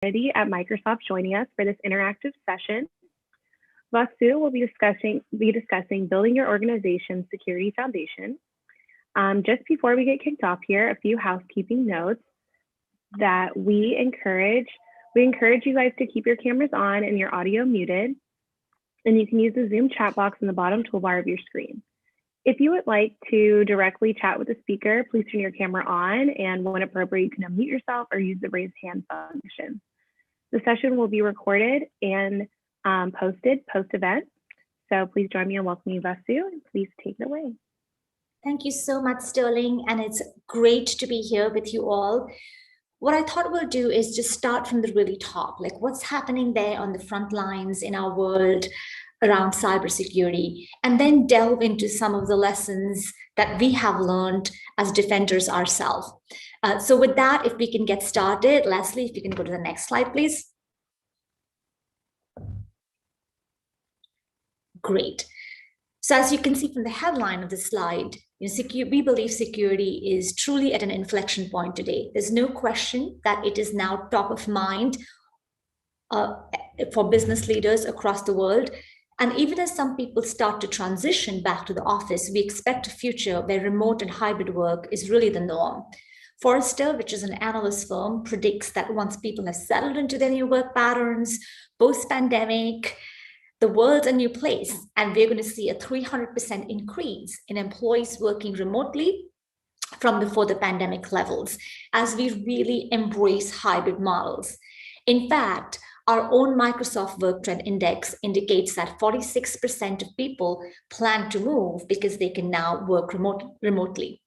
Security at Microsoft joining us for this interactive session. Vasu will be discussing building your organization's security foundation. Just before we get kicked off here, a few housekeeping notes that we encourage you guys to keep your cameras on and your audio muted, and you can use the Zoom chat box in the bottom toolbar of your screen. If you would like to directly chat with the speaker, please turn your camera on, and when appropriate, you can unmute yourself or use the raise hand function. The session will be recorded and posted post-event. So please join me in welcoming Vasu, and please take it away. Thank you so much, Sterling, and it's great to be here with you all. What I thought we'll do is just start from the really top, like what's happening there on the front lines in our world around cybersecurity, and then delve into some of the lessons that we have learned as defenders ourselves. So with that, if we can get started, Leslie, if you can go to the next slide, please. Great. So as you can see from the headline of the slide, we believe security is truly at an inflection point today. There's no question that it is now top of mind for business leaders across the world. And even as some people start to transition back to the office, we expect a future where remote and hybrid work is really the norm. Forrester, which is an analyst firm, predicts that once people have settled into their new work patterns, post-pandemic, the world's a new place, and we're going to see a 300% increase in employees working remotely from before the pandemic levels as we really embrace hybrid models. In fact, our own Microsoft Work Trend Index indicates that 46% of people plan to move because they can now work remotely.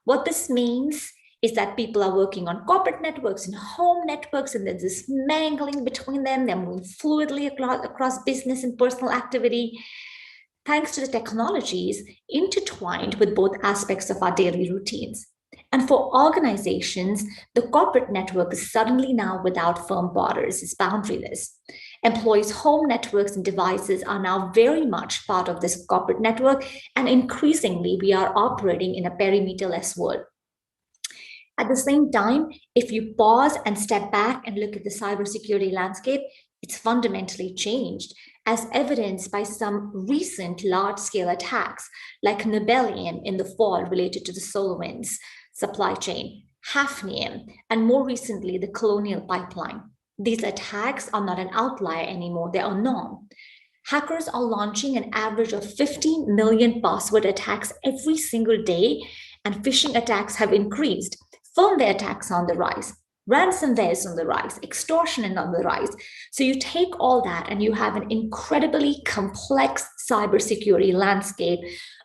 What this means is that people are working on corporate networks and home networks, and there's this mangling between them. They're moving fluidly across business and personal activity, thanks to the technologies intertwined with both aspects of our daily routines. And for organizations, the corporate network is suddenly now without firm borders, it's boundaryless. Employees' home networks and devices are now very much part of this corporate network, and increasingly we are operating in a perimeterless world. At the same time, if you pause and step back and look at the cybersecurity landscape, it's fundamentally changed, as evidenced by some recent large-scale attacks like Nibelium in the fall related to the SolarWinds supply chain, Hafnium, and more recently, the Colonial Pipeline. These attacks are not an outlier anymore, they are norm. Hackers are launching an average of 15 million password attacks every single day, and phishing attacks have increased. Firmware attacks are on the rise, ransomware is on the rise, extortion is on the rise. So you take all that and you have an incredibly complex cybersecurity landscape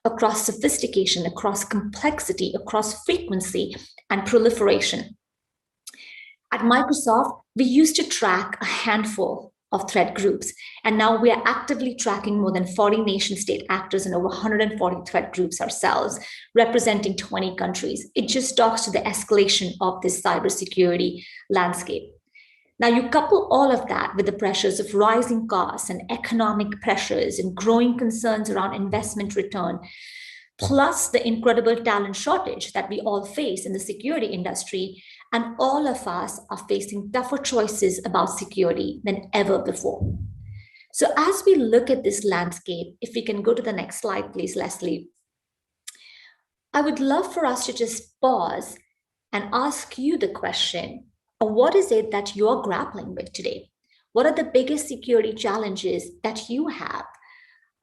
across sophistication, across complexity, across frequency and proliferation. At Microsoft, we used to track a handful of threat groups, and now we are actively tracking more than 40 nation-state actors and over 140 threat groups ourselves, representing 20 countries. It just talks to the escalation of this cybersecurity landscape. Now you couple all of that with the pressures of rising costs and economic pressures and growing concerns around investment return, plus the incredible talent shortage that we all face in the security industry, and all of us are facing tougher choices about security than ever before. So as we look at this landscape, if we can go to the next slide, please, Leslie, I would love for us to just pause and ask you the question, what is it that you're grappling with today? What are the biggest security challenges that you have?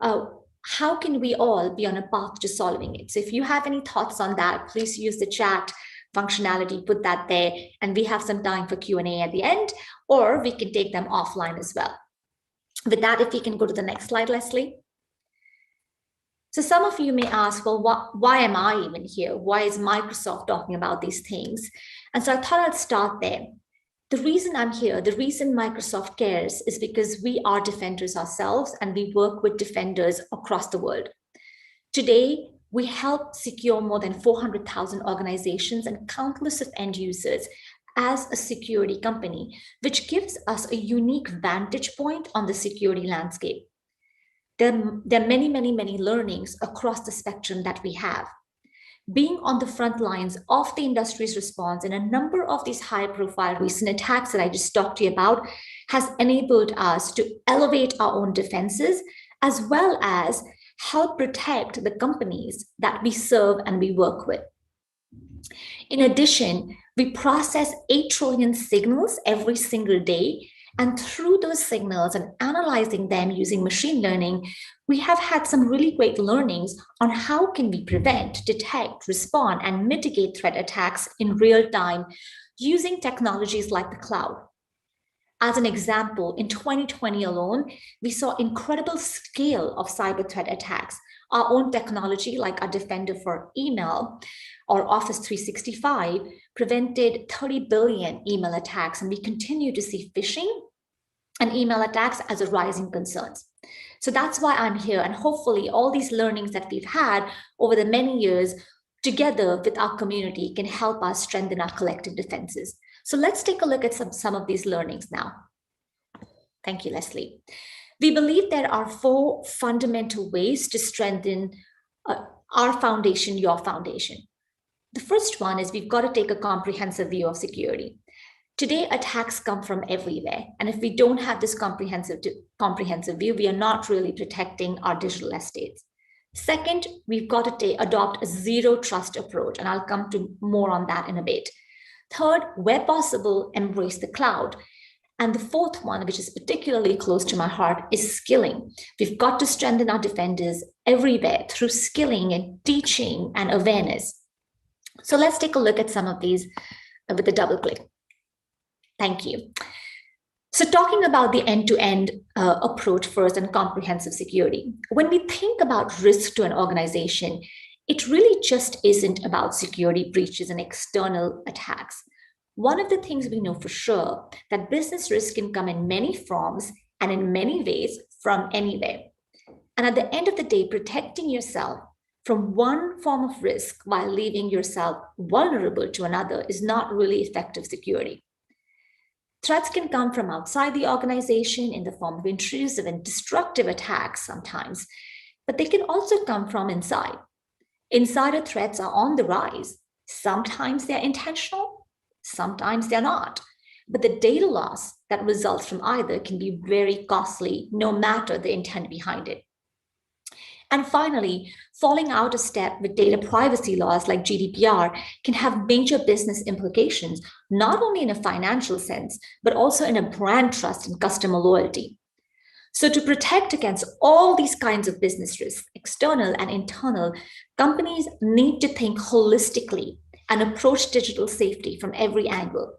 How can we all be on a path to solving it? So if you have any thoughts on that, please use the chat functionality, put that there, and we have some time for Q&A at the end, or we can take them offline as well. With that, if we can go to the next slide, Leslie. So some of you may ask, well, why am I even here? Why is Microsoft talking about these things? And so I thought I'd start there. The reason I'm here, the reason Microsoft cares is because we are defenders ourselves and we work with defenders across the world. Today, we help secure more than 400,000 organizations and countless of end users as a security company, which gives us a unique vantage point on the security landscape. There are many, many, many learnings across the spectrum that we have. Being on the front lines of the industry's response in a number of these high-profile recent attacks that I just talked to you about has enabled us to elevate our own defenses, as well as help protect the companies that we serve and we work with. In addition, we process 8 trillion signals every single day. And through those signals and analyzing them using machine learning, we have had some really great learnings on how can we prevent, detect, respond, and mitigate threat attacks in real time using technologies like the cloud. As an example, in 2020 alone, we saw incredible scale of cyber threat attacks. Our own technology, like our Defender for email or Office 365, prevented 30 billion email attacks, and we continue to see phishing and email attacks as a rising concern. So that's why I'm here, and hopefully all these learnings that we've had over the many years together with our community can help us strengthen our collective defenses. So let's take a look at some of these learnings now. Thank you, Leslie. We believe there are 4 fundamental ways to strengthen our foundation, your foundation. The first one is we've got to take a comprehensive view of security. Today, attacks come from everywhere. And if we don't have this comprehensive view, we are not really protecting our digital estates. Second, we've got to adopt a zero trust approach, and I'll come to more on that in a bit. Third, where possible, embrace the cloud. And the fourth one, which is particularly close to my heart, is skilling. We've got to strengthen our defenders everywhere through skilling and teaching and awareness. So let's take a look at some of these with a double click. Thank you. So talking about the end-to-end approach first and comprehensive security, when we think about risk to an organization, it really just isn't about security breaches and external attacks. One of the things we know for sure that business risk can come in many forms and in many ways from anywhere. And at the end of the day, protecting yourself from one form of risk while leaving yourself vulnerable to another is not really effective security. Threats can come from outside the organization in the form of intrusive and destructive attacks sometimes, but they can also come from inside. Insider threats are on the rise. Sometimes they're intentional, sometimes they're not. But the data loss that results from either can be very costly, no matter the intent behind it. And finally, falling out of step with data privacy laws like GDPR can have major business implications, not only in a financial sense, but also in a brand trust and customer loyalty. So to protect against all these kinds of business risks, external and internal, companies need to think holistically and approach digital safety from every angle.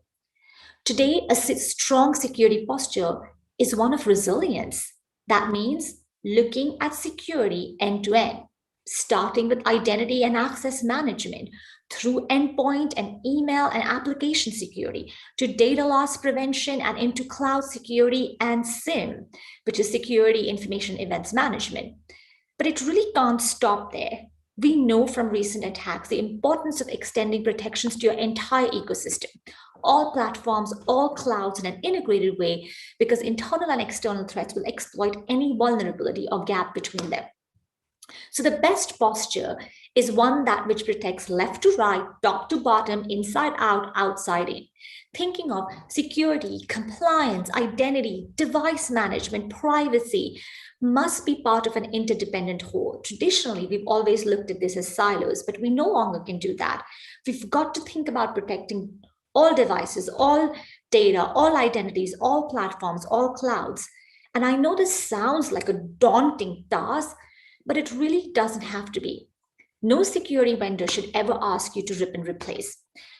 Today, a strong security posture is one of resilience. That means looking at security end-to-end, starting with identity and access management, through endpoint and email and application security, to data loss prevention and into cloud security and SIM, which is security information events management. But it really can't stop there. We know from recent attacks the importance of extending protections to your entire ecosystem, all platforms, all clouds in an integrated way, because internal and external threats will exploit any vulnerability or gap between them. So the best posture is one that which protects left to right, top to bottom, inside out, outside in. Thinking of security, compliance, identity, device management, privacy must be part of an interdependent whole. Traditionally, we've always looked at this as silos, but we no longer can do that. We've got to think about protecting all devices, all data, all identities, all platforms, all clouds. And I know this sounds like a daunting task, but it really doesn't have to be. No security vendor should ever ask you to rip and replace.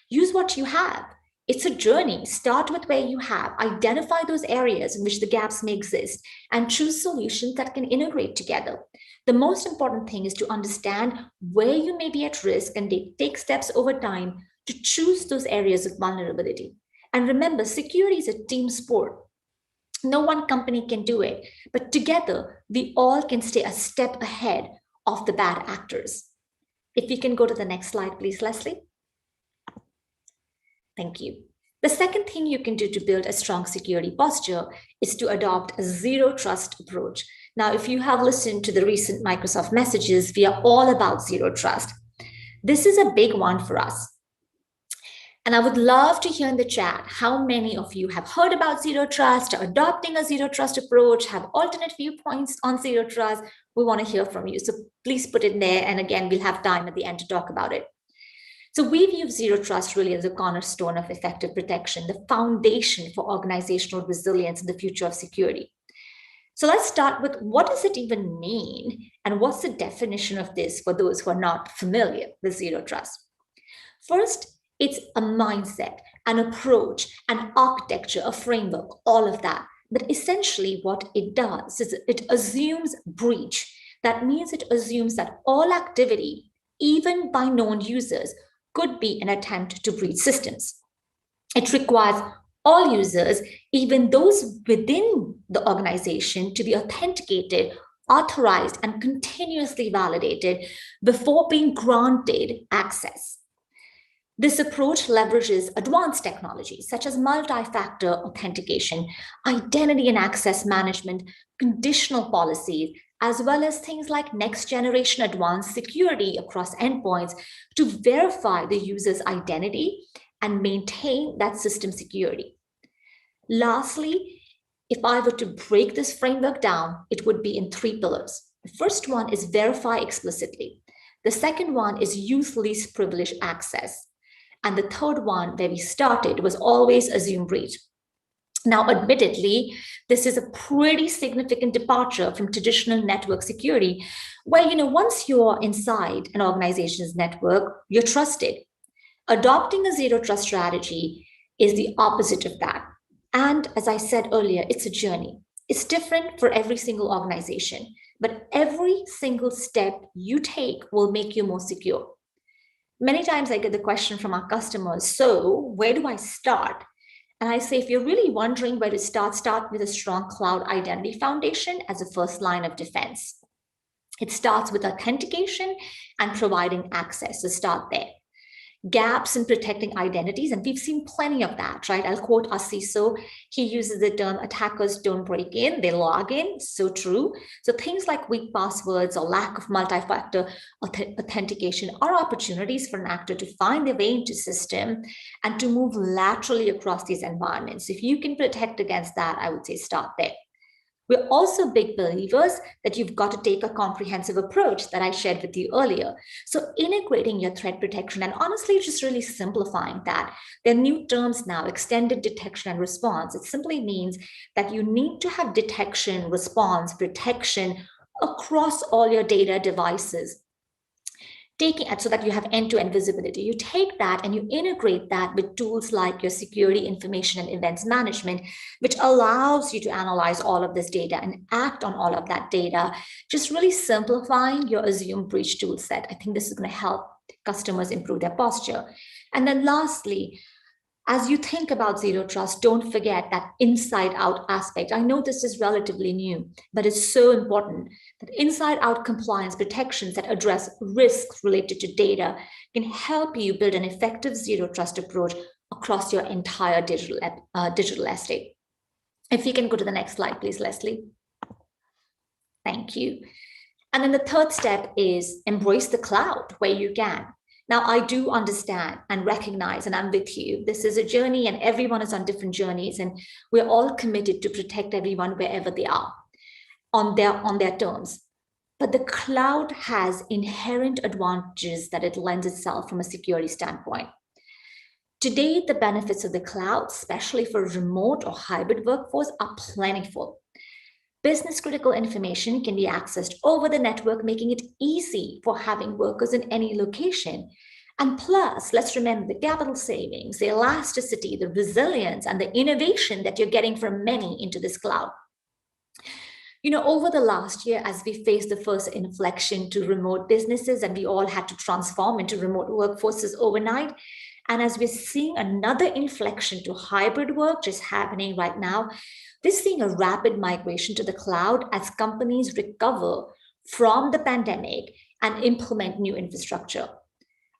Use what you have. It's a journey. Start with where you have. Identify those areas in which the gaps may exist and choose solutions that can integrate together. The most important thing is to understand where you may be at risk and take steps over time to choose those areas of vulnerability. And remember, security is a team sport. No one company can do it, but together we all can stay a step ahead of the bad actors. If we can go to the next slide, please, Leslie. Thank you. The second thing you can do to build a strong security posture is to adopt a zero trust approach. Now, if you have listened to the recent Microsoft messages, we are all about zero trust. This is a big one for us. And I would love to hear in the chat how many of you have heard about zero trust, are adopting a zero trust approach, have alternate viewpoints on zero trust. We want to hear from you. So please put it there. And again, we'll have time at the end to talk about it. So we view zero trust really as a cornerstone of effective protection, the foundation for organizational resilience in the future of security. So let's start with, what does it even mean? And what's the definition of this for those who are not familiar with zero trust? First, it's a mindset, an approach, an architecture, a framework, all of that. But essentially what it does is it assumes breach. That means it assumes that all activity, even by known users, could be an attempt to breach systems. It requires all users, even those within the organization, to be authenticated, authorized, and continuously validated before being granted access. This approach leverages advanced technologies such as multi-factor authentication, identity and access management, conditional policies, as well as things like next-generation advanced security across endpoints to verify the user's identity and maintain that system security. Lastly, if I were to break this framework down, it would be in 3 pillars. The first one is verify explicitly. The second one is use least privileged access. And the third one, where we started, was always assume breach. Now, admittedly, this is a pretty significant departure from traditional network security, where, once you're inside an organization's network, you're trusted. Adopting a zero trust strategy is the opposite of that. And as I said earlier, it's a journey. It's different for every single organization, but every single step you take will make you more secure. Many times I get the question from our customers, so where do I start? And I say, if you're really wondering where to start with a strong cloud identity foundation as a first line of defense. It starts with authentication and providing access, so start there. Gaps in protecting identities, and we've seen plenty of that, right? I'll quote our CISO. He uses the term, attackers don't break in, they log in. So true. So things like weak passwords or lack of multi-factor authentication are opportunities for an actor to find their way into system and to move laterally across these environments. If you can protect against that, I would say start there. We're also big believers that you've got to take a comprehensive approach that I shared with you earlier. So integrating your threat protection and honestly just really simplifying that. There are new terms now, extended detection and response. It simply means that you need to have detection, response, protection across all your data devices. Taking it so that you have end-to-end visibility. You take that and you integrate that with tools like your security information and events management, which allows you to analyze all of this data and act on all of that data, just really simplifying your assume breach tool set. I think this is going to help customers improve their posture. And then lastly, as you think about zero trust, don't forget that inside out aspect. I know this is relatively new, but it's so important that inside out compliance protections that address risks related to data can help you build an effective zero trust approach across your entire digital estate. If you can go to the next slide, please, Leslie. Thank you. And then the third step is embrace the cloud where you can. Now, I do understand and recognize, and I'm with you, this is a journey and everyone is on different journeys, and we're all committed to protect everyone wherever they are on their terms. But the cloud has inherent advantages that it lends itself from a security standpoint. Today, the benefits of the cloud, especially for remote or hybrid workforce, are plentiful. Business critical information can be accessed over the network, making it easy for having workers in any location. And plus, let's remember the capital savings, the elasticity, the resilience, and the innovation that you're getting from many into this cloud. Over the last year, as we faced the first inflection to remote businesses and we all had to transform into remote workforces overnight, and as we're seeing another inflection to hybrid work just happening right now, we're seeing a rapid migration to the cloud as companies recover from the pandemic and implement new infrastructure.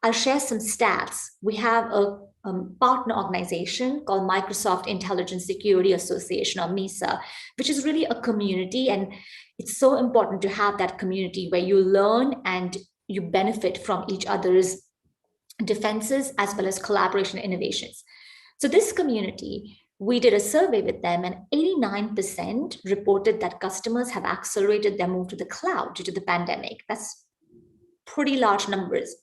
I'll share some stats. We have a partner organization called Microsoft Intelligence Security Association, or MISA, which is really a community. And it's so important to have that community where you learn and you benefit from each other's defenses, as well as collaboration innovations. So this community, we did a survey with them, and 89% reported that customers have accelerated their move to the cloud due to the pandemic. That's pretty large numbers.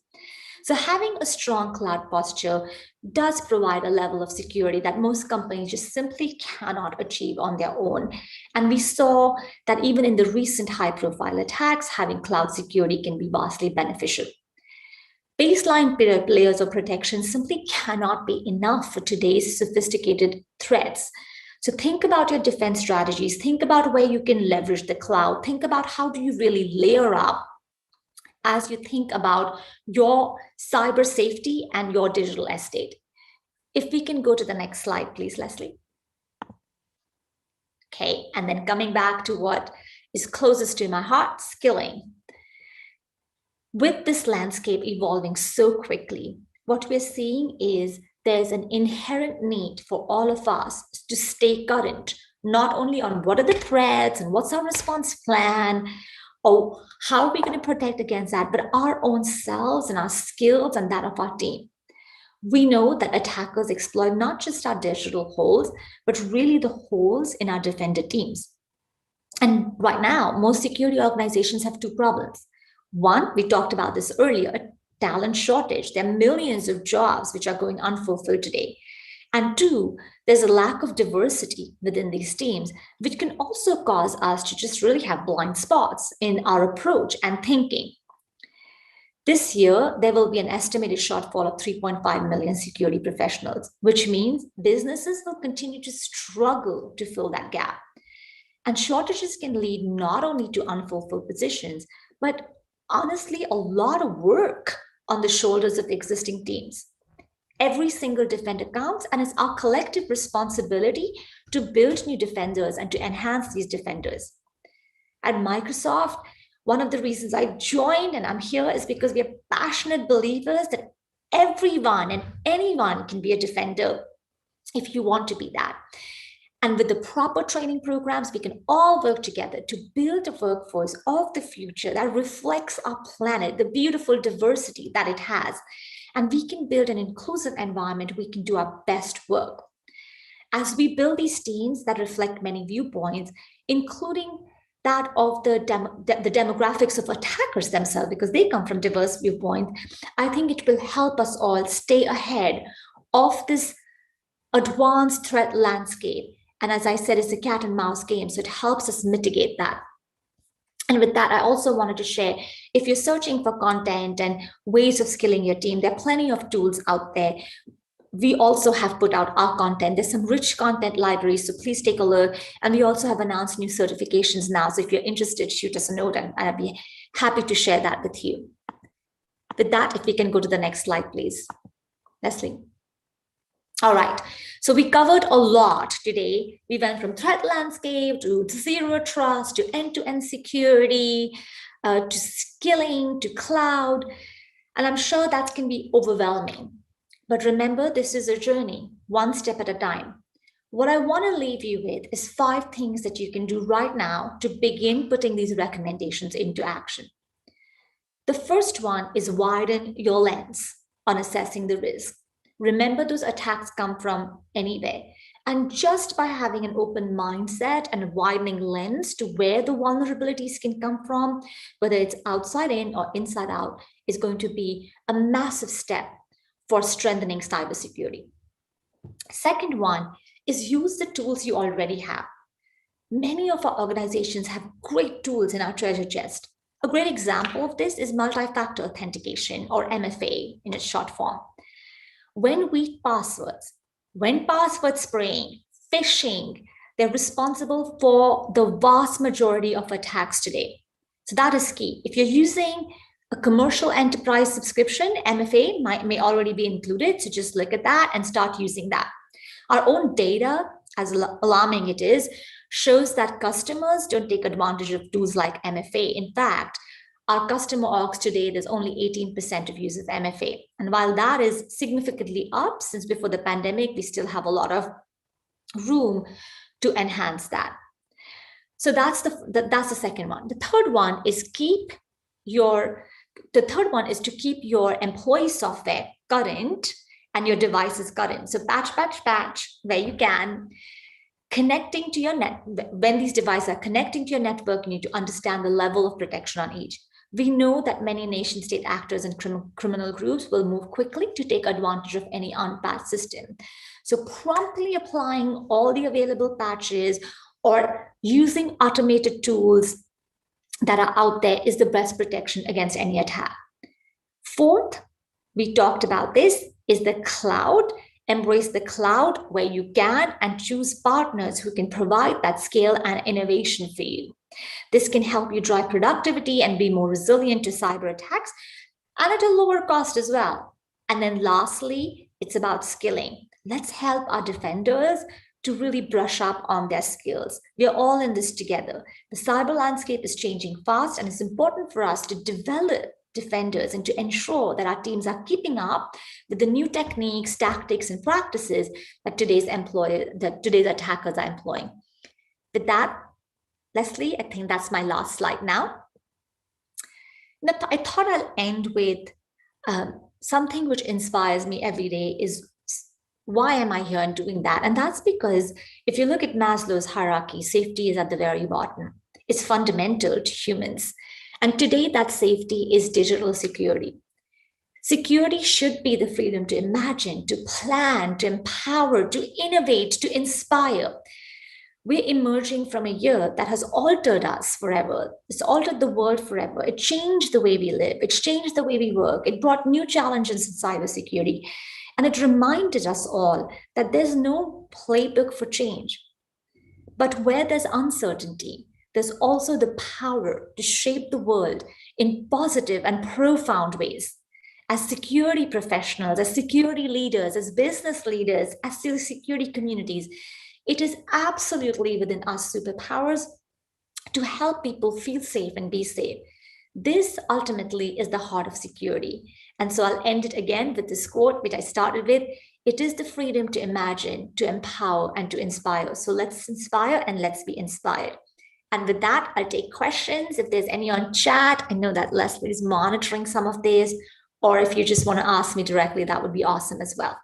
So having a strong cloud posture does provide a level of security that most companies just simply cannot achieve on their own. And we saw that even in the recent high-profile attacks, having cloud security can be vastly beneficial. Baseline layers of protection simply cannot be enough for today's sophisticated threats. So think about your defense strategies. Think about where you can leverage the cloud. Think about how do you really layer up as you think about your cyber safety and your digital estate. If we can go to the next slide, please, Leslie. Okay, and then coming back to what is closest to my heart, skilling. With this landscape evolving so quickly, what we're seeing is there's an inherent need for all of us to stay current, not only on what are the threats and what's our response plan, or how are we going to protect against that, but our own selves and our skills and that of our team. We know that attackers exploit not just our digital holes, but really the holes in our defender teams. And right now, most security organizations have two problems. One, we talked about this earlier, a talent shortage. There are millions of jobs which are going unfulfilled today. And two, there's a lack of diversity within these teams, which can also cause us to just really have blind spots in our approach and thinking. This year, there will be an estimated shortfall of 3.5 million security professionals, which means businesses will continue to struggle to fill that gap. And shortages can lead not only to unfulfilled positions, but honestly, a lot of work on the shoulders of existing teams. Every single defender counts, and it's our collective responsibility to build new defenders and to enhance these defenders. At Microsoft, one of the reasons I joined and I'm here is because we are passionate believers that everyone and anyone can be a defender if you want to be that. And with the proper training programs, we can all work together to build a workforce of the future that reflects our planet, the beautiful diversity that it has. And we can build an inclusive environment. We can do our best work. As we build these teams that reflect many viewpoints, including that of the demographics of attackers themselves, because they come from diverse viewpoints, I think it will help us all stay ahead of this advanced threat landscape. And as I said, it's a cat and mouse game, so it helps us mitigate that. And with that, I also wanted to share, if you're searching for content and ways of skilling your team, there are plenty of tools out there. We also have put out our content. There's some rich content libraries, so please take a look. And we also have announced new certifications now. So if you're interested, shoot us a note and I'd be happy to share that with you. With that, if we can go to the next slide, please. Leslie. All right, so we covered a lot today. We went from threat landscape to zero trust, to end-to-end security, to skilling, to cloud. And I'm sure that can be overwhelming. But remember, this is a journey, one step at a time. What I want to leave you with is 5 things that you can do right now to begin putting these recommendations into action. The first one is widen your lens on assessing the risk. Remember, those attacks come from anywhere. And just by having an open mindset and a widening lens to where the vulnerabilities can come from, whether it's outside in or inside out, is going to be a massive step for strengthening cybersecurity. Second one is use the tools you already have. Many of our organizations have great tools in our treasure chest. A great example of this is multi-factor authentication, or MFA in its short form. When weak passwords, when password spraying, phishing, they're responsible for the vast majority of attacks today. So that is key. If you're using a commercial enterprise subscription, MFA may already be included. So just look at that and start using that. Our own data, as alarming it is, shows that customers don't take advantage of tools like MFA. In fact, our customer orgs today, there's only 18% of use of MFA. And while that is significantly up since before the pandemic, we still have a lot of room to enhance that. So that's the second one. The third one is to keep your employee software current and your device is current. So patch where you can. Connecting to your net, when these devices are connecting to your network, you need to understand the level of protection on each. We know that many nation state actors and criminal groups will move quickly to take advantage of any unpatched system. So promptly applying all the available patches or using automated tools that are out there is the best protection against any attack. Fourth, we talked about this, is the cloud. Embrace the cloud where you can and choose partners who can provide that scale and innovation for you. This can help you drive productivity and be more resilient to cyber attacks and at a lower cost as well. And then lastly, it's about skilling. Let's help our defenders to really brush up on their skills. We are all in this together. The cyber landscape is changing fast, and it's important for us to develop defenders and to ensure that our teams are keeping up with the new techniques, tactics, and practices that today's attackers are employing. With that, Leslie, I think that's my last slide now. I thought I'll end with something which inspires me every day is why am I here and doing that? And that's because if you look at Maslow's hierarchy, safety is at the very bottom. It's fundamental to humans. And today that safety is digital security. Security should be the freedom to imagine, to plan, to empower, to innovate, to inspire. We're emerging from a year that has altered us forever. It's altered the world forever. It changed the way we live. It changed the way we work. It brought new challenges in cybersecurity. And it reminded us all that there's no playbook for change. But where there's uncertainty, there's also the power to shape the world in positive and profound ways. As security professionals, as security leaders, as business leaders, as security communities, it is absolutely within us superpowers to help people feel safe and be safe. This ultimately is the heart of security. And so I'll end it again with this quote, which I started with. It is the freedom to imagine, to empower, and to inspire. So let's inspire and let's be inspired. And with that, I'll take questions. If there's any on chat, I know that Leslie is monitoring some of these, or if you just want to ask me directly, that would be awesome as well.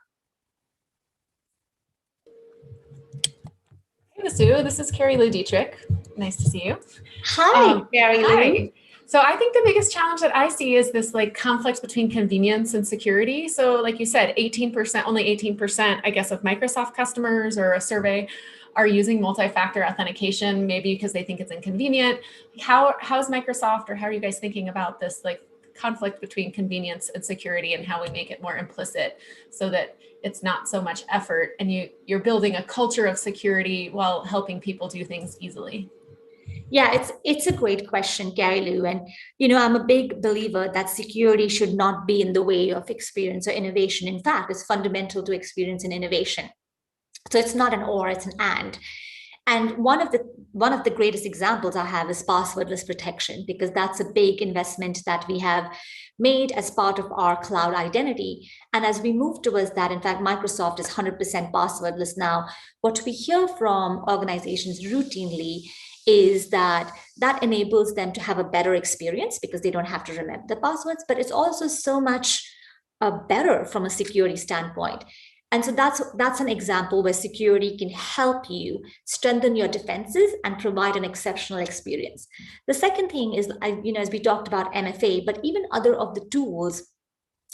Hey, Vasu, this is Carrie Lou Dietrich. Nice to see you. Hi, Carrie Lou. Hi. So I think the biggest challenge that I see is this conflict between convenience and security. So like you said, 18%, only 18%, I guess, of Microsoft customers or a survey are using multi-factor authentication, maybe because they think it's inconvenient. How's Microsoft, or how are you guys thinking about this conflict between convenience and security, and how we make it more implicit so that it's not so much effort and you're building a culture of security while helping people do things easily? Yeah, it's a great question, Carrie Lou. And, I'm a big believer that security should not be in the way of experience or innovation. In fact, it's fundamental to experience and innovation. So it's not an or, it's an and. And one of the greatest examples I have is passwordless protection, because that's a big investment that we have made as part of our cloud identity. And as we move towards that, in fact, Microsoft is 100% passwordless now. What we hear from organizations routinely is that enables them to have a better experience because they don't have to remember the passwords, but it's also so much better from a security standpoint. And so that's an example where security can help you strengthen your defenses and provide an exceptional experience. The second thing is, as we talked about MFA, but even other of the tools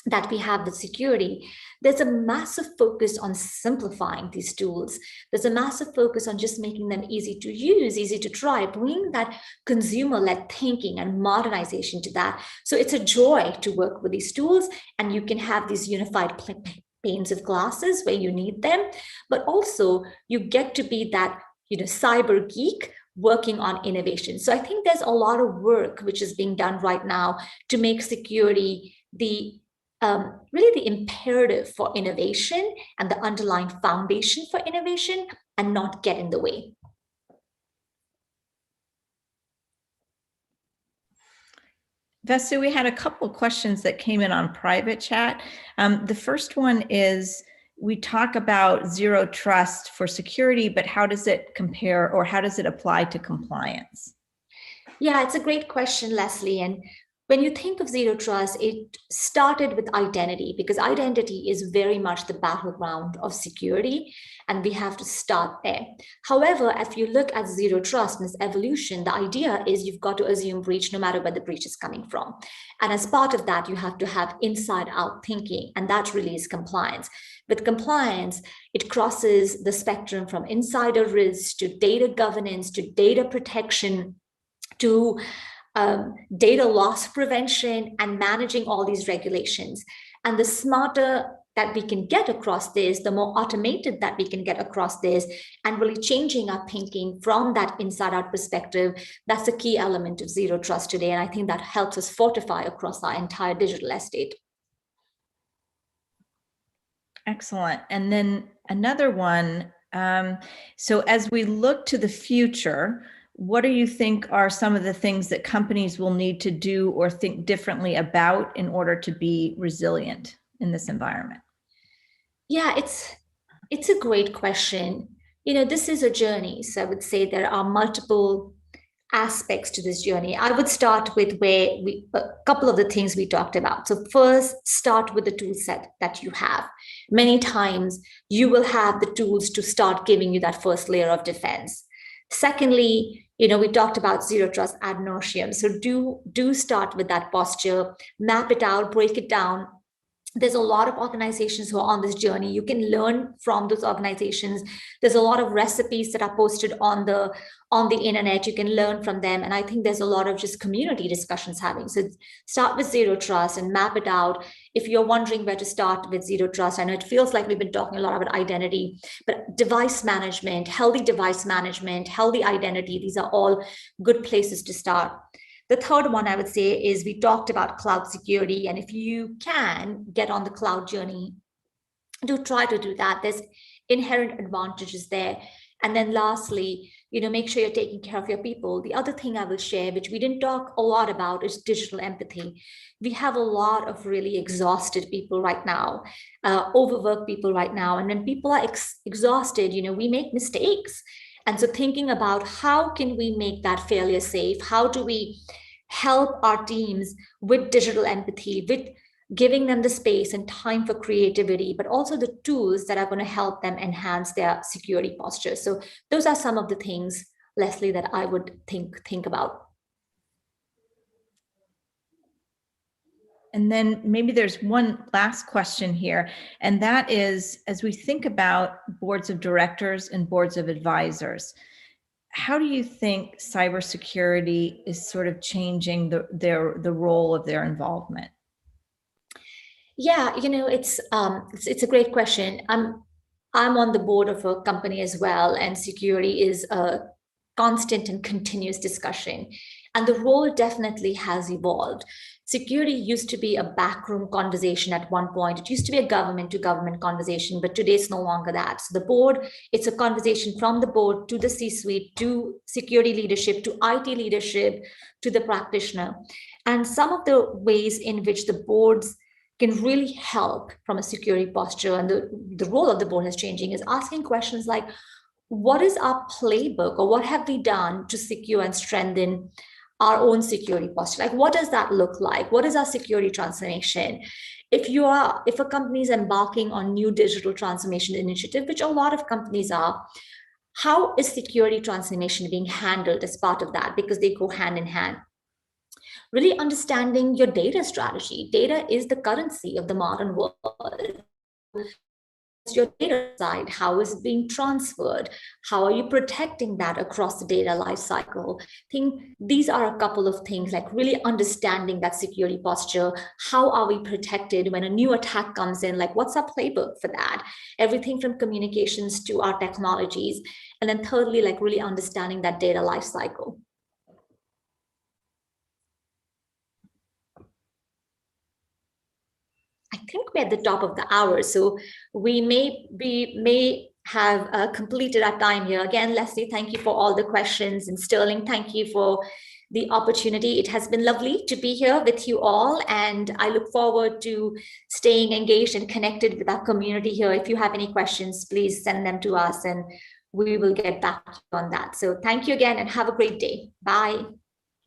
that we have with security, there's a massive focus on simplifying these tools. There's a massive focus on just making them easy to use, easy to try, bringing that consumer-led thinking and modernization to that. So it's a joy to work with these tools, and you can have these unified panes of glasses where you need them, but also you get to be that cyber geek working on innovation. So I think there's a lot of work which is being done right now to make security really the imperative for innovation and the underlying foundation for innovation, and not get in the way. Vasu, we had a couple of questions that came in on private chat. The first one is, we talk about zero trust for security, but how does it compare, or how does it apply to compliance? Yeah, it's a great question, Leslie. And when you think of zero trust, it started with identity, because identity is very much the battleground of security, and we have to start there. However, if you look at zero trust and its evolution, the idea is you've got to assume breach no matter where the breach is coming from. And as part of that, you have to have inside out thinking, and that really is compliance. With compliance, it crosses the spectrum from insider risk to data governance to data protection to data loss prevention and managing all these regulations. And the smarter that we can get across this, the more automated that we can get across this, and really changing our thinking from that inside out perspective, that's a key element of zero trust today. And I think that helps us fortify across our entire digital estate. Excellent. And then another one. So as we look to the future, what do you think are some of the things that companies will need to do or think differently about in order to be resilient in this environment? Yeah, it's a great question. This is a journey. So I would say there are multiple aspects to this journey. I would start with a couple of the things we talked about. So first, start with the tool set that you have. Many times you will have the tools to start giving you that first layer of defense. Secondly, we talked about zero trust ad nauseam. So do start with that posture, map it out, break it down. There's a lot of organizations who are on this journey. You can learn from those organizations. There's a lot of recipes that are posted on the internet. You can learn from them. And I think there's a lot of just community discussions having. So start with zero trust and map it out. If you're wondering where to start with zero trust, I know it feels like we've been talking a lot about identity, but device management, healthy identity, these are all good places to start. The third one I would say is we talked about cloud security. And if you can get on the cloud journey, do try to do that. There's inherent advantages there. And then lastly, make sure you're taking care of your people. The other thing I will share, which we didn't talk a lot about, is digital empathy. We have a lot of really exhausted people right now, overworked people right now. And when people are exhausted, we make mistakes. And so thinking about how can we make that failure safe? How do we help our teams with digital empathy, with giving them the space and time for creativity, but also the tools that are going to help them enhance their security posture. So those are some of the things, Leslie, that I would think about. And then maybe there's one last question here, and that is, as we think about boards of directors and boards of advisors, how do you think cybersecurity is sort of changing the role of their involvement? Yeah, it's a great question. I'm on the board of a company as well, and security is a constant and continuous discussion. And the role definitely has evolved. Security used to be a backroom conversation at one point. It used to be a government to government conversation, but today it's no longer that. So the board, it's a conversation from the board to the C-suite, to security leadership, to IT leadership, to the practitioner. And some of the ways in which the boards can really help from a security posture, and the role of the board is changing, is asking questions like, what is our playbook, or what have we done to secure and strengthen our own security posture? Like, what does that look like? What is our security transformation? If a company is embarking on new digital transformation initiative, which a lot of companies are, how is security transformation being handled as part of that? Because they go hand in hand. Really understanding your data strategy. Data is the currency of the modern world. Your data side, how is it being transferred? How are you protecting that across the data lifecycle? I think these are a couple of things, like really understanding that security posture. How are we protected when a new attack comes in? Like, what's our playbook for that? Everything from communications to our technologies. And then thirdly, like really understanding that data lifecycle. I think we're at the top of the hour, so we may have completed our time here. Again, Leslie, thank you for all the questions, and Sterling, thank you for the opportunity. It has been lovely to be here with you all, and I look forward to staying engaged and connected with our community here. If you have any questions, please send them to us, and we will get back on that. So thank you again, and have a great day. Bye.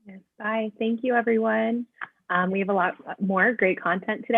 Yes, bye. Thank you, everyone. We have a lot more great content today.